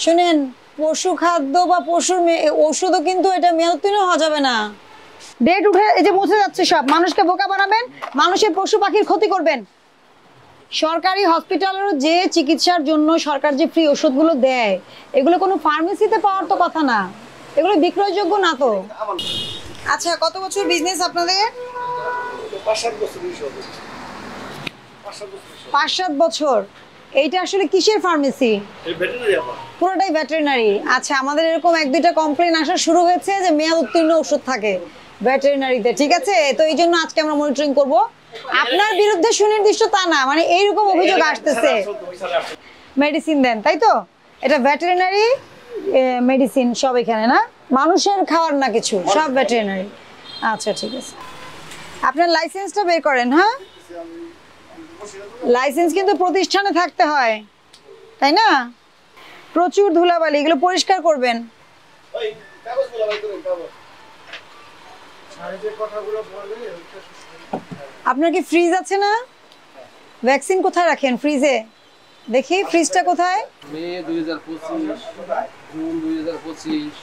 শুনেন, পশু খাদ্য বা পশুর ওষুধও কিন্তু এটা মেয়াদোত্তীর্ণ হওয়া যাবে না। ডেট উঠে এই যে মুছে যাচ্ছে সব। মানুষকে বোকা বানাবেন, মানুষের পশু পাখির ক্ষতি করবেন। সরকারি হসপিটালেরও যে চিকিৎসার জন্য সরকার যে ফ্রি ওষুধগুলো দেয়, এগুলো কোনো ফার্মেসিতে পাওয়ার তো কথা না, এগুলো বিক্রয়যোগ্য না তো। আচ্ছা, কত বছর বিজনেস আপনাদের? 5-7 বছর। এইটা আসলে কিসের ফার্মেসি? পুরোটাই ভেটেরিনারি। আচ্ছা, আমাদের এরকম 1-2টা কমপ্লেন আসা শুরু হয়েছে যে মেয়াদ উত্তীর্ণ ওষুধ থাকে ভেটেরিনারিতে। ঠিক আছে, তো এই জন্য আজকে আমরা মনিটরিং করব। আপনার বিরুদ্ধে সুনির্দিষ্ট তা না, মানে এইরকম অভিযোগ আসতেছে মেডিসিন দেন, তাই তো? এটা ভেটেরিনারি মেডিসিন সব এখানে না, মানুষের খাওয়ার না কিছু, সব ভেটেরিনারি। আচ্ছা ঠিক আছে, আপনার লাইসেন্সটা বের করেন। হ্যাঁ, লাইসেন্স কিন্তু প্রতিষ্ঠানে থাকতে হয়, তাই না? প্রচুর ধুলাবালি, এগুলো পরিষ্কার করবেন। আপনার কি ফ্রিজ আছে না? ভ্যাকসিন কোথায় রাখেন? ফ্রিজে দেখি, ফ্রিজটা কোথায়? মে 2025, জুন 2025।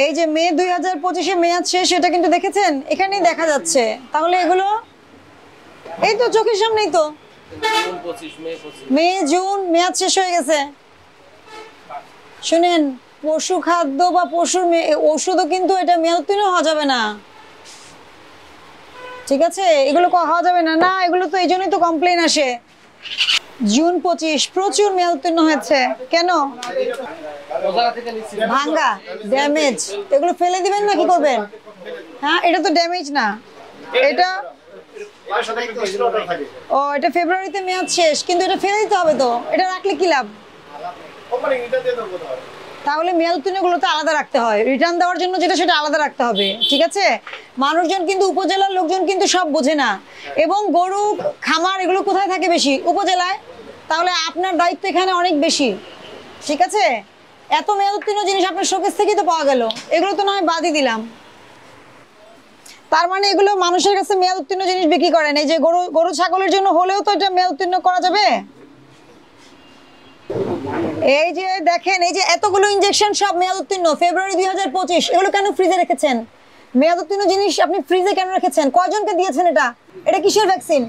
এই যে মে 2025-এ মেয়াদ শেষ, এটা কিন্তু দেখেছেন, এখানেই দেখা যাচ্ছে। তাহলে এগুলো এই তো চোখের সামনেই তো, মে জুন মেয়াদ শেষ হয়ে গেছে। শুনেন, পশু খাদ্য বা পশুর ওষুধও কিন্তু এটা মেয়াদোত্তীর্ণ হওয়া যাবে না। ঠিক আছে, এগুলো হওয়া যাবে না। না, এগুলো তো এই জন্যই তো কমপ্লেন আসে। জুন 25 প্রচুর মেয়াদোত্তীর্ণ হয়েছে। কেন? ভাঙ্গা, ড্যামেজ। এগুলো ফেলে দিবেন না কি করবেন? হ্যাঁ, এটা তো ড্যামেজ না, এটা ও এটা ফেব্রুয়ারিতে মেয়াদ শেষ, কিন্তু এটা ফেলে দিতে হবে তো, এটা রাখলে কি লাভ? তাহলে মেয়াদ উত্তীর্ণগুলো তো আলাদা রাখতে হয়, রিটার্ন দেওয়ার জন্য যেটা সেটা আলাদা রাখতে হবে। ঠিক আছে, মানুষজন কিন্তু, উপজেলার লোকজন কিন্তু সব বোঝে না। এবং গরু খামার এগুলো কোথায় থাকে বেশি? উপজেলায়। তাহলে আপনার দায়িত্ব এখানে অনেক বেশি। ঠিক আছে, এত মেয়াদ উত্তীর্ণ জিনিস আপনার শোকেস থেকেই তো পাওয়া গেল, এগুলো তো নয় বাদই দিলাম। তার মানে এগুলো মানুষের কাছে মেয়াদ উত্তীর্ণ জিনিস বিক্রি করেন। এই যে গরু ছাগলের জন্য হলেও তো এটা মেয়াদ উত্তীর্ণ করা যাবে। এই যে দেখেন, এই যে এতগুলো ইনজেকশন সব মেয়াদ উত্তীর্ণ, ফেব্রুয়ারি 2025। এগুলো কেন ফ্রিজে রেখেছেন? মেয়াদ উত্তীর্ণ জিনিস আপনি ফ্রিজে কেন রেখেছেন? কয়জনকে দিয়েছেন এটা? এটা কিসের ভ্যাকসিন?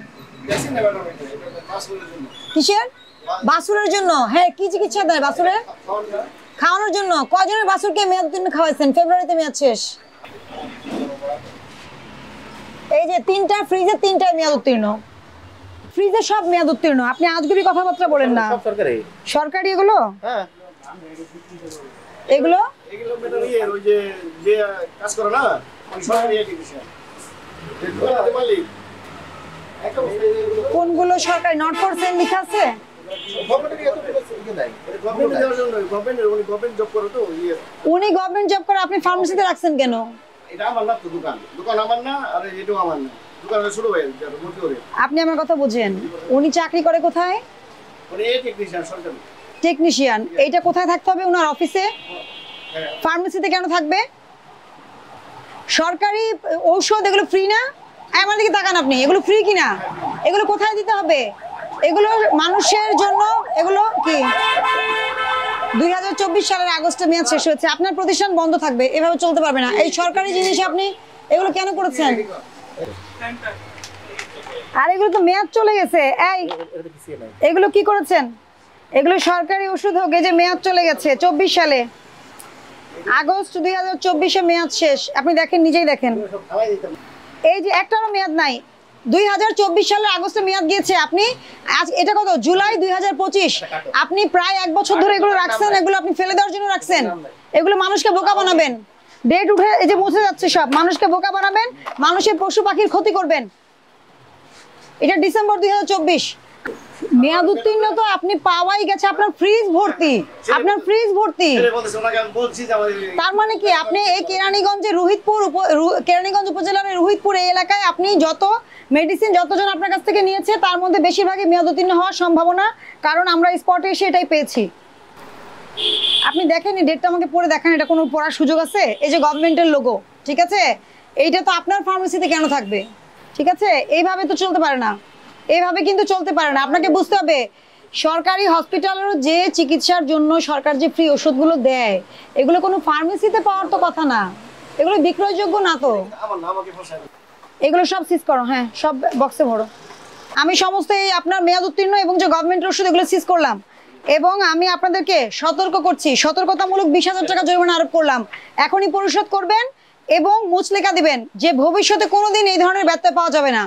কিসের? বাছুরের জন্য। হ্যাঁ, কি চিকিৎসা দেয় বাছুরের? খাওয়ানোর জন্য। কয়জনের বাছুরকে মেয়াদ উত্তীর্ণ খাওয়াইছেন? ফেব্রুয়ারিতে মেয়াদ শেষ। এই যে 3টা ফ্রিজে, 3টায় মেয়াদ উত্তীর্ণ। ফ্রিজে সব মেয়াদ উত্তীর্ণ। আপনি আজগুবি কথাবার্তা বলেন না। সরকারি এগুলো? হ্যাঁ, এগুলো ওই যে কাজ করে না, কোনগুলো সরকারি? নট ফর সেল লেখা আছে। উনি গভর্নমেন্ট জব করে, আপনি ফার্মেসিতে রাখছেন কেন? এটা আমার না তো, দোকান আমার না, আর এটাও আমার না। আপনি আমার কথা বুঝেন। উনি চাকরি করে কোথায়? টেকনিশিয়ান। এইটা কোথায় থাকতে হবে? ওনার অফিসে। ফার্মেসিতে কেন থাকবে? সরকারি ঔষধ, এগুলো ফ্রি না? আমার দিকে তাকান আপনি, এগুলো ফ্রি কিনা? এগুলো কোথায় দিতে হবে? এগুলো মানুষের জন্য। এগুলো কি 2024 সালের আগস্টে মেয়াদ শেষ হয়েছে। আপনার প্রতিষ্ঠান বন্ধ থাকবে, এভাবে চলতে পারবে না। এই সরকারি জিনিস আপনি এগুলো কেন করেছেন? আর এগুলো তো মেয়াদ চলে গেছে। এই এগুলো কি করেছেন? এগুলো সরকারি ওষুধ হোক, এই যে মেয়াদ চলে গেছে 24 সালে, আগস্ট 2024-এ মেয়াদ শেষ। আপনি দেখেন, নিজেই দেখেন, এই যে একটারও মেয়াদ নাই। 2024 সালের আগস্টে মেয়াদ গিয়েছে। আপনি আজ এটা কত? জুলাই 2025। আপনি প্রায় 1 বছর ধরে এগুলো রাখছেন। এগুলো আপনি ফেলে দেওয়ার জন্য রাখছেন। এগুলো মানুষকে বোকা বানাবেন। ডেট উঠে এই যে মুছে যাচ্ছে সব। মানুষকে বোকা বানাবেন, মানুষের পশু পাখির ক্ষতি করবেন। এটা ডিসেম্বর 2024। মেয়াদ উত্তীর্ণ তো আপনি পাওয়াই গেছে। আপনার ফ্রিজ ভর্তি, আপনার ফ্রিজ ভর্তি। তার মানে কি? আপনি এই কেরানীগঞ্জে কেরানীগঞ্জ উপজেলার রোহিতপুর এই এলাকায় আপনি যত মেডিসিন যতজন আপনার কাছ থেকে নিয়েছে, তার মধ্যে বেশিরভাগই মেয়াদ উত্তীর্ণ হওয়ার সম্ভাবনা, কারণ আমরা স্পটে এসে এটাই পেয়েছি। আপনি দেখেন, এই ডেটটা আমাকে পড়ে দেখান, এটা কোনো পড়ার সুযোগ আছে? এই যে গভর্নমেন্টের লোগো, ঠিক আছে, এইটা তো আপনার ফার্মেসিতে কেন থাকবে? ঠিক আছে, এইভাবে তো চলতে পারে না, এইভাবে কিন্তু চলতে পারে না। আপনাকে বুঝতে হবে সরকারি হসপিটালেরও যে চিকিৎসার জন্য সরকার যে ফ্রি ওষুধগুলো দেয়, এগুলো কোনো ফার্মেসিতে পাওয়ার তো কথা না, এগুলো বিক্রয়যোগ্য না তো। এগুলো সব সিজ করো, হ্যাঁ সব বক্সে ভরো। আমি সমস্ত এই আপনার মেয়াদ উত্তীর্ণ এবং যে গভর্নমেন্টের ওষুধ এগুলো সিজ করলাম, এবং আমি আপনাদেরকে সতর্ক করছি, সতর্কতামূলক 20,000 টাকা জরিমানা আরোপ করলাম। এখনই পরিশোধ করবেন এবং মুচলেখা দিবেন যে ভবিষ্যতে কোনোদিন এই ধরনের ব্যত্যয় পাওয়া যাবে না।